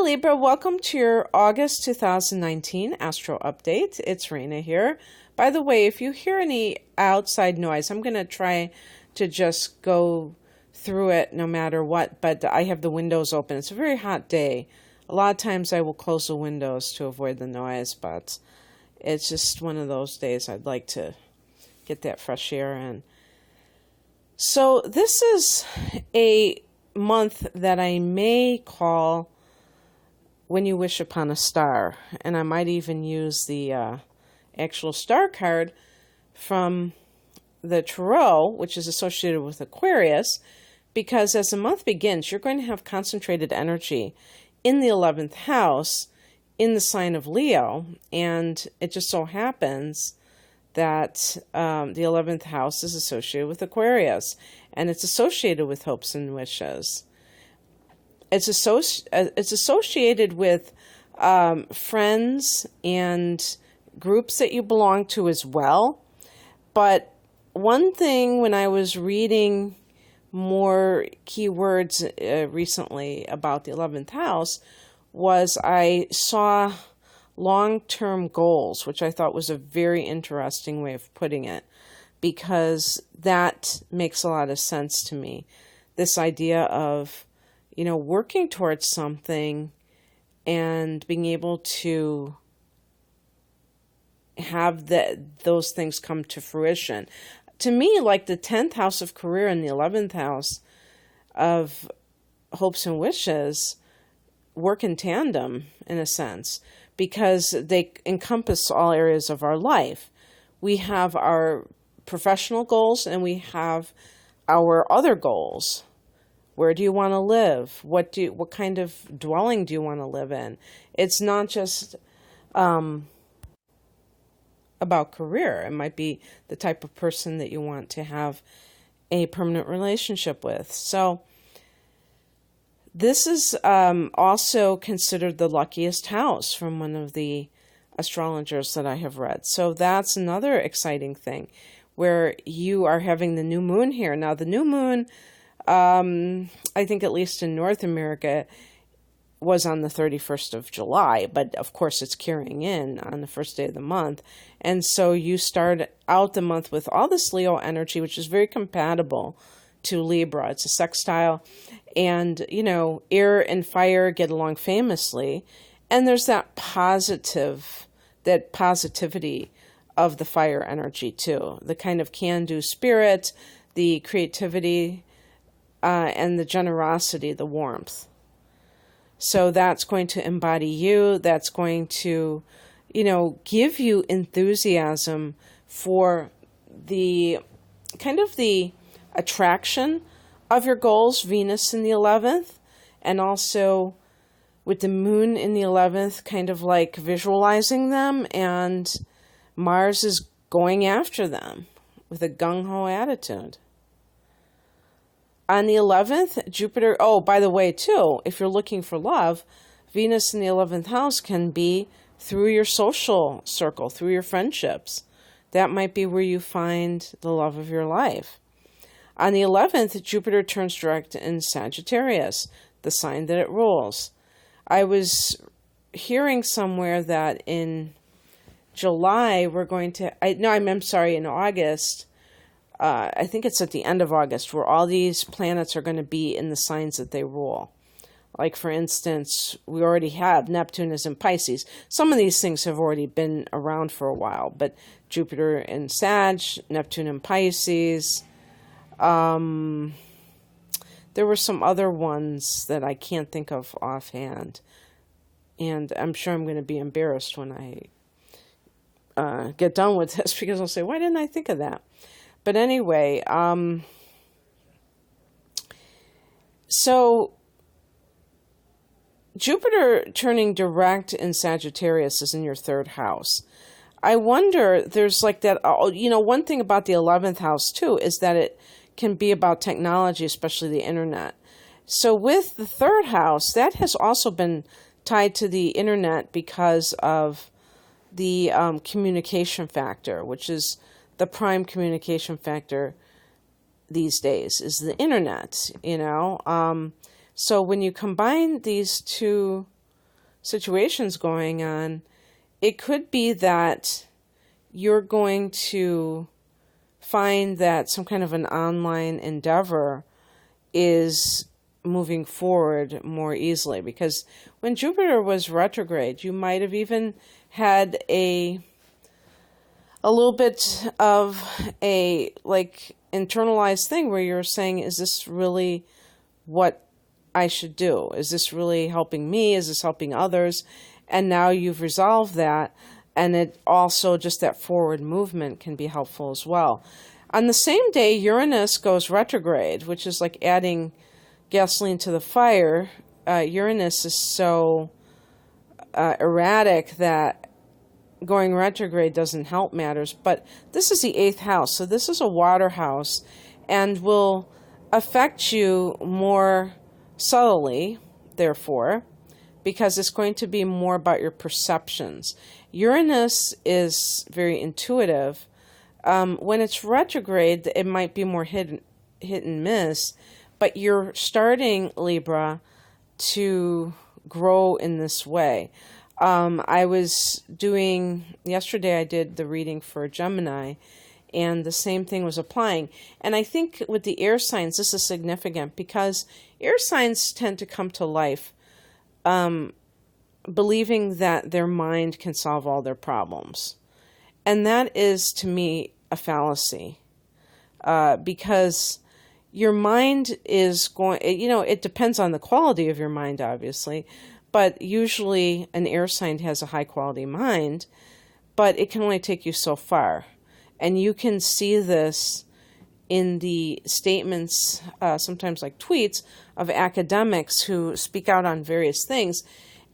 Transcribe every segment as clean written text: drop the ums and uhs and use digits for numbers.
Libra, welcome to your August 2019 Astro Update. It's Raina here. By the way, if you hear any outside noise, I'm going to try to just go through it no matter what, but I have the windows open. It's a very hot day. A lot of times I will close the windows to avoid the noise, but it's just one of those days I'd like to get that fresh air in. So this is a month that I may call When You Wish Upon a Star, and I might even use the actual star card from the Tarot, which is associated with Aquarius, because as the month begins, you're going to have concentrated energy in the 11th house in the sign of Leo, and it just so happens that the 11th house is associated with Aquarius, and it's associated with hopes and wishes. It's associated with friends and groups that you belong to as well. But one thing, when I was reading more keywords recently about the 11th house, was I saw long-term goals, which I thought was a very interesting way of putting it, because that makes a lot of sense to me. This idea of, working towards something and being able to have those things come to fruition. To me, like the 10th house of career and the 11th house of hopes and wishes work in tandem, in a sense, because they encompass all areas of our life. We have our professional goals and we have our other goals. Where do you want to live? What kind of dwelling do you want to live in? It's not just about career. It might be the type of person that you want to have a permanent relationship with. So this is also considered the luckiest house from one of the astrologers that I have read. So that's another exciting thing, where you are having the new moon here. Now, the new moon, I think at least in North America, was on the 31st of July, but of course it's carrying in on the first day of the month. And so you start out the month with all this Leo energy, which is very compatible to Libra. It's a sextile, and, air and fire get along famously. And there's that positivity of the fire energy too, the kind of can-do spirit, the creativity, and the generosity, the warmth. So that's going to embody you. That's going to, give you enthusiasm for the kind of the attraction of your goals, Venus in the 11th, and also with the moon in the 11th, kind of like visualizing them, and Mars is going after them with a gung-ho attitude. On the 11th, Jupiter, by the way, too, if you're looking for love, Venus in the 11th house can be through your social circle, through your friendships. That might be where you find the love of your life. On the 11th, Jupiter turns direct in Sagittarius, the sign that it rules. I was hearing somewhere that in July, we're going to, in August, I think it's at the end of August, where all these planets are going to be in the signs that they rule. Like, for instance, we already have Neptune is in Pisces. Some of these things have already been around for a while, but Jupiter in Sag, Neptune in Pisces. There were some other ones that I can't think of offhand. And I'm sure I'm going to be embarrassed when I get done with this, because I'll say, why didn't I think of that? But anyway, so Jupiter turning direct in Sagittarius is in your third house. I wonder, there's like that, one thing about the 11th house too is that it can be about technology, especially the internet. So with the third house, that has also been tied to the internet because of the communication factor, which is the prime communication factor these days is the internet, So when you combine these two situations going on, it could be that you're going to find that some kind of an online endeavor is moving forward more easily. Because when Jupiter was retrograde, you might have even had a little bit of a internalized thing where you're saying, is this really what I should do? Is this really helping me? Is this helping others? And now you've resolved that. And it also, just that forward movement can be helpful as well. On the same day, Uranus goes retrograde, which is like adding gasoline to the fire. Uranus is so erratic that going retrograde doesn't help matters. But this is the 8th house, so this is a water house and will affect you more subtly, therefore, because it's going to be more about your perceptions. Uranus is very intuitive. When it's retrograde, it might be more hit and miss, but you're starting, Libra, to grow in this way. Yesterday I did the reading for Gemini, and the same thing was applying. And I think with the air signs, this is significant because air signs tend to come to life believing that their mind can solve all their problems. And that is, to me, a fallacy. Because your mind is going, it depends on the quality of your mind, obviously, but usually an air sign has a high quality mind, but it can only take you so far. And you can see this in the statements, sometimes like tweets, of academics who speak out on various things,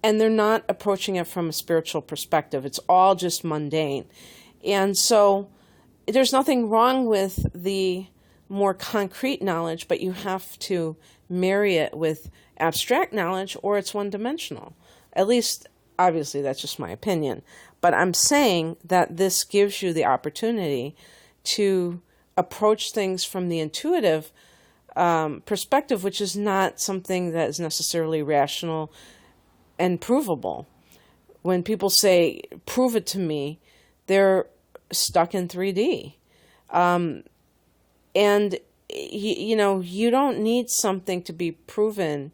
and they're not approaching it from a spiritual perspective. It's all just mundane. And so there's nothing wrong with the more concrete knowledge, but you have to marry it with abstract knowledge or it's one-dimensional. At least, obviously, that's just my opinion. But I'm saying that this gives you the opportunity to approach things from the intuitive perspective, which is not something that is necessarily rational and provable. When people say, prove it to me, they're stuck in 3D. And, you don't need something to be proven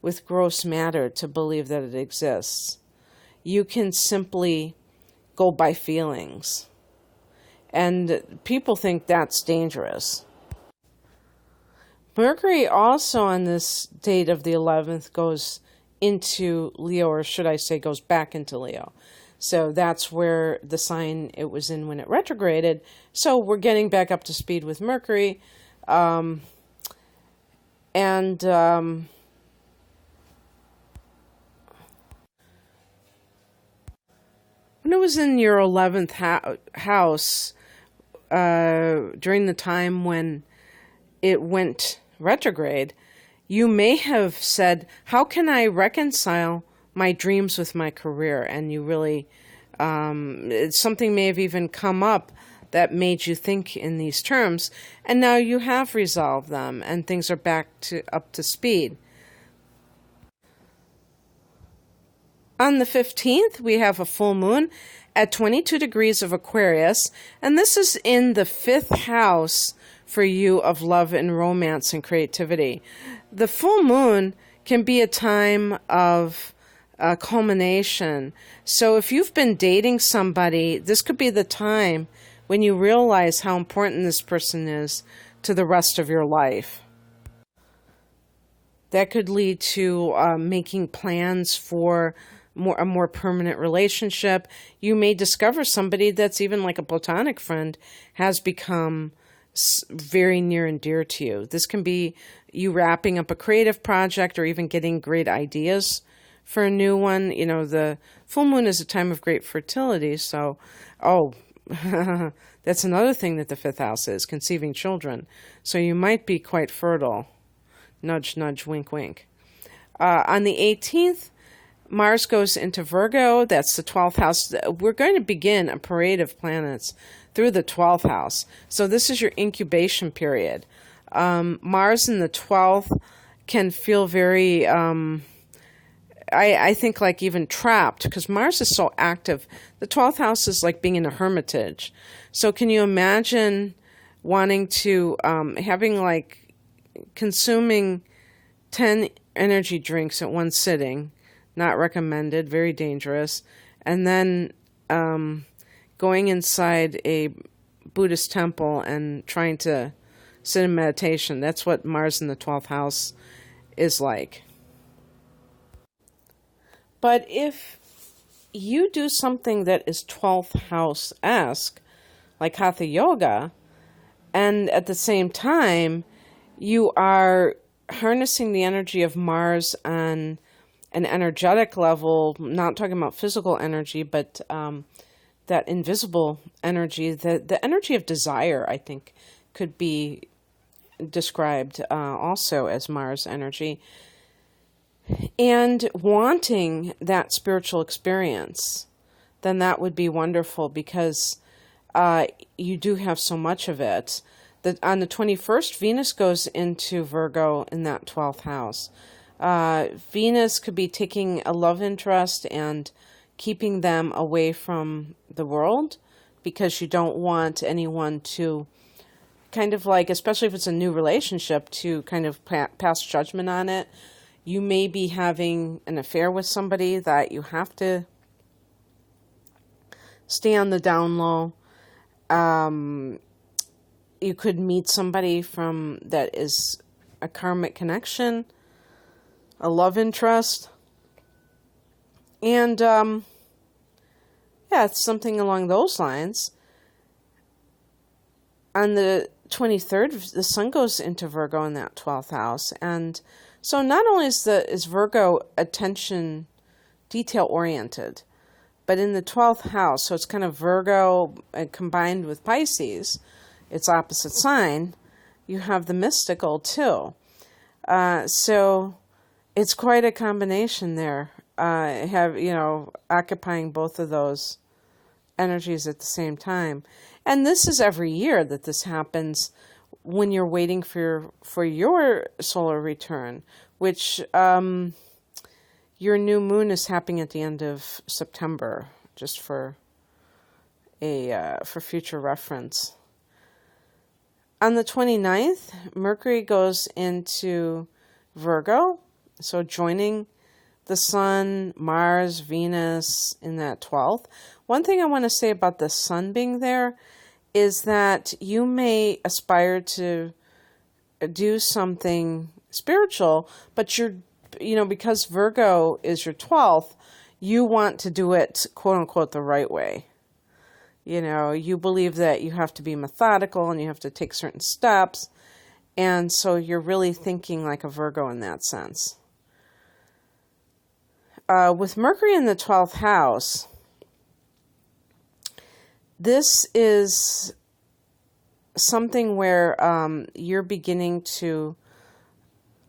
with gross matter to believe that it exists. You can simply go by feelings. And people think that's dangerous. Mercury also on this date of the 11th goes into Leo, or should I say goes back into Leo. So that's where the sign it was in when it retrograded. So we're getting back up to speed with Mercury. When it was in your 11th house, during the time when it went retrograde, you may have said, how can I reconcile my dreams with my career? And you really, something may have even come up that made you think in these terms. And now you have resolved them and things are up to speed. On the 15th, we have a full moon at 22 degrees of Aquarius, and this is in the 5th house for you of love and romance and creativity. The full moon can be a time of culmination. So if you've been dating somebody, this could be the time when you realize how important this person is to the rest of your life. That could lead to making plans for a more permanent relationship. You may discover somebody that's even like a platonic friend has become very near and dear to you. This can be you wrapping up a creative project or even getting great ideas for a new one. The full moon is a time of great fertility. So, that's another thing that the 5th house is, conceiving children. So you might be quite fertile. Nudge, nudge, wink, wink. On the 18th, Mars goes into Virgo. That's the 12th house. We're going to begin a parade of planets through the 12th house. So this is your incubation period. Mars in the 12th can feel very I think like even trapped, because Mars is so active. The 12th house is like being in a hermitage. So can you imagine wanting to, having like consuming 10 energy drinks at one sitting, not recommended, very dangerous, and then going inside a Buddhist temple and trying to sit in meditation? That's what Mars in the 12th house is like. But if you do something that is 12th house-esque, like Hatha Yoga, and at the same time, you are harnessing the energy of Mars on an energetic level, not talking about physical energy, but that invisible energy, the energy of desire, I think, could be described also as Mars energy, and wanting that spiritual experience, then that would be wonderful, because you do have so much of it. On the 21st, Venus goes into Virgo in that 12th house. Venus could be taking a love interest and keeping them away from the world, because you don't want anyone to kind of like, especially if it's a new relationship, to kind of pass judgment on it. You may be having an affair with somebody that you have to stay on the down low. You could meet somebody that is a karmic connection, a love interest. And, it's something along those lines. On the 23rd, the sun goes into Virgo in that 12th house. And so not only is Virgo attention detail oriented, but in the 12th house, so it's kind of Virgo combined with Pisces, its opposite sign, you have the mystical too. So it's quite a combination there, occupying both of those energies at the same time. And this is every year that this happens, when you're waiting for your solar return, which your new moon is happening at the end of September, just for future reference. On the 29th, Mercury goes into Virgo, so joining the Sun, Mars, Venus in that 12th. One thing I want to say about the Sun being there is that you may aspire to do something spiritual, but because Virgo is your 12th, you want to do it, quote unquote, the right way. You believe that you have to be methodical and you have to take certain steps. And so you're really thinking like a Virgo in that sense. With Mercury in the 12th house, this is something where you're beginning to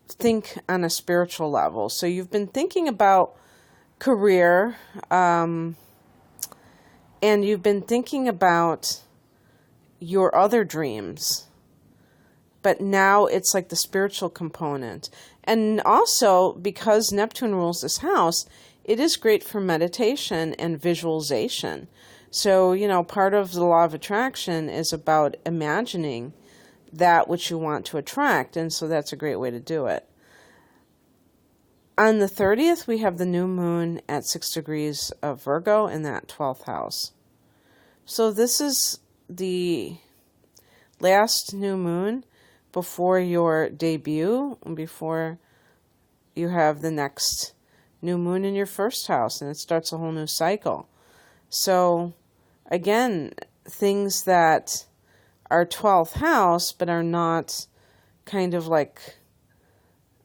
think on a spiritual level. So you've been thinking about career, and you've been thinking about your other dreams, but now it's like the spiritual component. And also, because Neptune rules this house, it is great for meditation and visualization. So, part of the law of attraction is about imagining that which you want to attract, and so that's a great way to do it. On the 30th, we have the new moon at 6 degrees of Virgo in that 12th house. So this is the last new moon before your debut, before you have the next new moon in your first house, and it starts a whole new cycle. So, again, things that are 12th house, but are not kind of like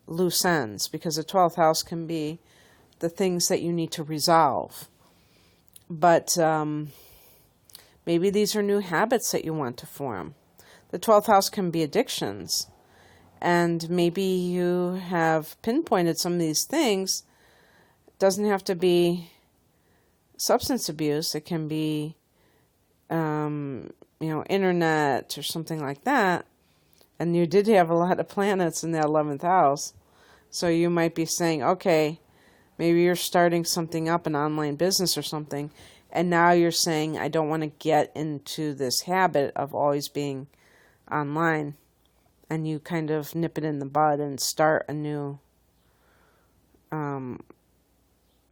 loose ends, because the 12th house can be the things that you need to resolve. But maybe these are new habits that you want to form. The 12th house can be addictions. And maybe you have pinpointed some of these things. It doesn't have to be substance abuse. It can be, internet or something like that. And you did have a lot of planets in the 11th house. So you might be saying, okay, Maybe you're starting something up, an online business or something, and now you're saying, I don't want to get into this habit of always being online. And you kind of nip it in the bud and start a new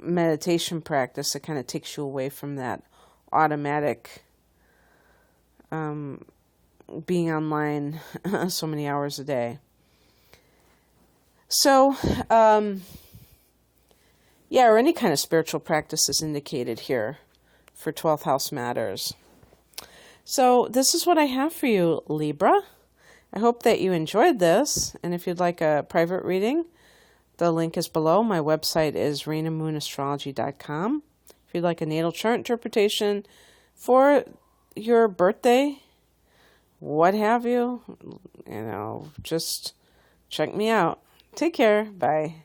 meditation practice that kind of takes you away from that automatic being online so many hours a day. So, yeah, or any kind of spiritual practice is indicated here for 12th house matters. So this is what I have for you, Libra. I hope that you enjoyed this. And if you'd like a private reading, the link is below. My website is rainamoonastrology.com. If you'd like a natal chart interpretation for your birthday, what have you, just check me out. Take care. Bye.